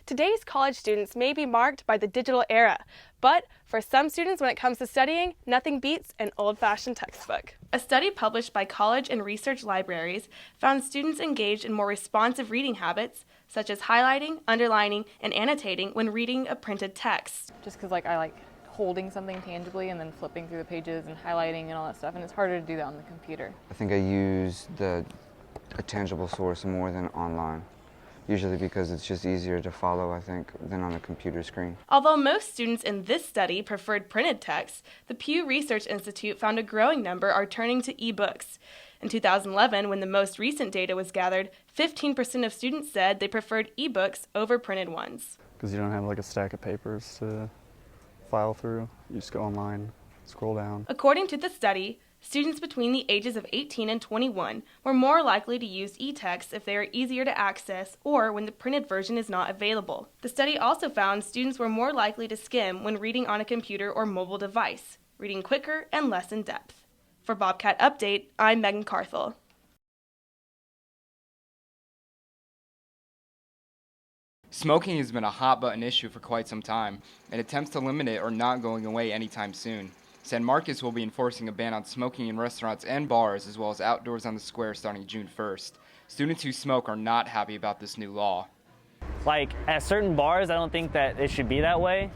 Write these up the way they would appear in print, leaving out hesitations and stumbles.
Today's college students may be marked by the digital era, but for some students when it comes to studying, nothing beats an old-fashioned textbook. A study published by college and research libraries found students engaged in more responsive reading habits, such as highlighting, underlining, and annotating when reading a printed text. Just because I like holding something tangibly and then flipping through the pages and highlighting and all that stuff, and it's harder to do that on the computer. I think I use a tangible source more than online, usually because it's just easier to follow, I think, than on a computer screen. Although most students in this study preferred printed text, the Pew Research Institute found a growing number are turning to ebooks. In 2011, when the most recent data was gathered, 15% of students said they preferred ebooks over printed ones. Because you don't have like a stack of papers to file through. You just go online, scroll down. According to the study, students between the ages of 18 and 21 were more likely to use e-text if they are easier to access or when the printed version is not available. The study also found students were more likely to skim when reading on a computer or mobile device, reading quicker and less in depth. For Bobcat Update, I'm Megan Carthel. Smoking has been a hot-button issue for quite some time, and attempts to limit it are not going away anytime soon. San Marcos will be enforcing a ban on smoking in restaurants and bars, as well as outdoors on the square starting June 1st. Students who smoke are not happy about this new law. Like, at certain bars, I don't think that it should be that way.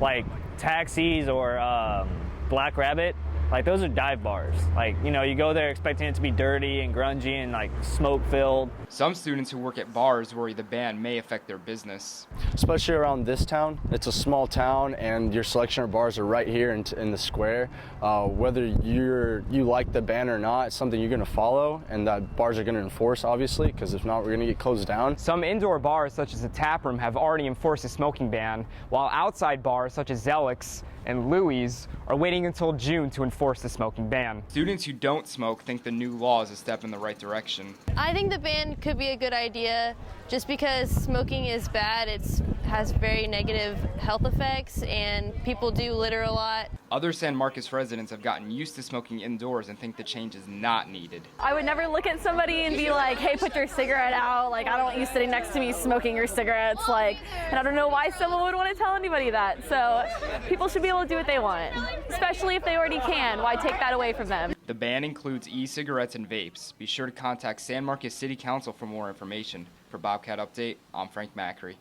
Like Taxis or Black Rabbit, like those are dive bars. Like, you know, you go there expecting it to be dirty and grungy and like smoke-filled. Some students who work at bars worry the ban may affect their business. Especially around this town. It's a small town and your selection of bars are right here in the square. Whether you like the ban or not, it's something you're going to follow and that bars are going to enforce, obviously, because if not, we're going to get closed down. Some indoor bars, such as the Tap Room, have already enforced a smoking ban, while outside bars, such as Zelix and Louis, are waiting until June to enforce the smoking ban. Students who don't smoke think the new law is a step in the right direction. I think the ban could be a good idea just because smoking is bad. It has very negative health effects and people do litter a lot. Other San Marcos residents have gotten used to smoking indoors and think the change is not needed. I would never look at somebody and be like, hey, put your cigarette out. Like, I don't want you sitting next to me smoking your cigarettes. Like, and I don't know why someone would want to tell anybody that. So people should be able to do what they want, especially if they already can. Why take that away from them? The ban includes e-cigarettes and vapes. Be sure to contact San Marcos City Council for more information. For Bobcat Update, I'm Frank Macri.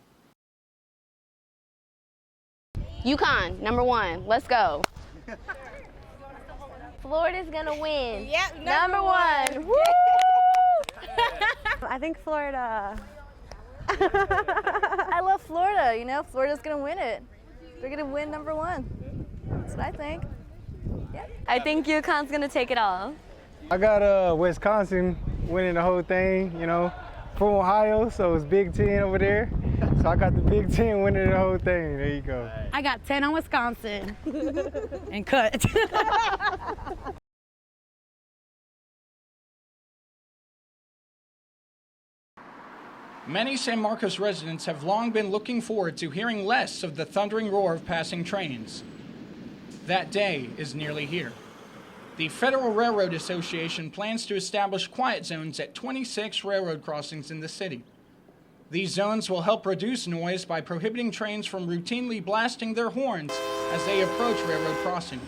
UConn, #1. Let's go. Florida's gonna win. Yep, number one. Woo! I think Florida. I love Florida, you know. Florida's gonna win it. They're gonna win #1. That's what I think. Yep. I think UConn's gonna take it all. I got Wisconsin winning the whole thing, you know. From Ohio, so it's Big Ten over there. So I got the Big Ten winning the whole thing. There you go. I got 10 on Wisconsin. And cut. Many San Marcos residents have long been looking forward to hearing less of the thundering roar of passing trains. That day is nearly here. The Federal Railroad Association plans to establish quiet zones at 26 railroad crossings in the city. These zones will help reduce noise by prohibiting trains from routinely blasting their horns as they approach railroad crossings.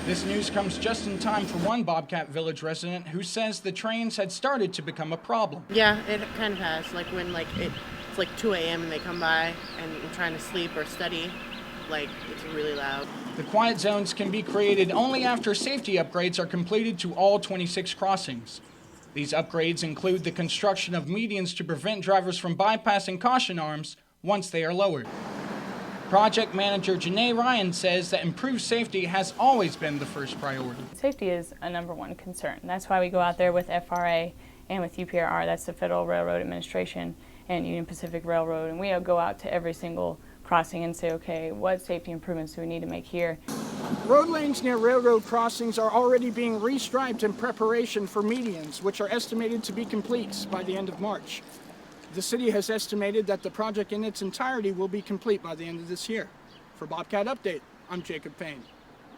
This news comes just in time for one Bobcat Village resident who says the trains had started to become a problem. Yeah, it kind of has. Like when it's like 2 a.m. and they come by and you're trying to sleep or study, like it's really loud. The quiet zones can be created only after safety upgrades are completed to all 26 crossings. These upgrades include the construction of medians to prevent drivers from bypassing caution arms once they are lowered. Project manager Janae Ryan says that improved safety has always been the first priority. Safety is a #1 concern. That's why we go out there with FRA and with UPRR, that's the Federal Railroad Administration, and Union Pacific Railroad, and we go out to every single crossing and say, okay, what safety improvements do we need to make here? Road lanes near railroad crossings are already being restriped in preparation for medians, which are estimated to be complete by the end of March. The city has estimated that the project in its entirety will be complete by the end of this year. For Bobcat Update, I'm Jacob Payne.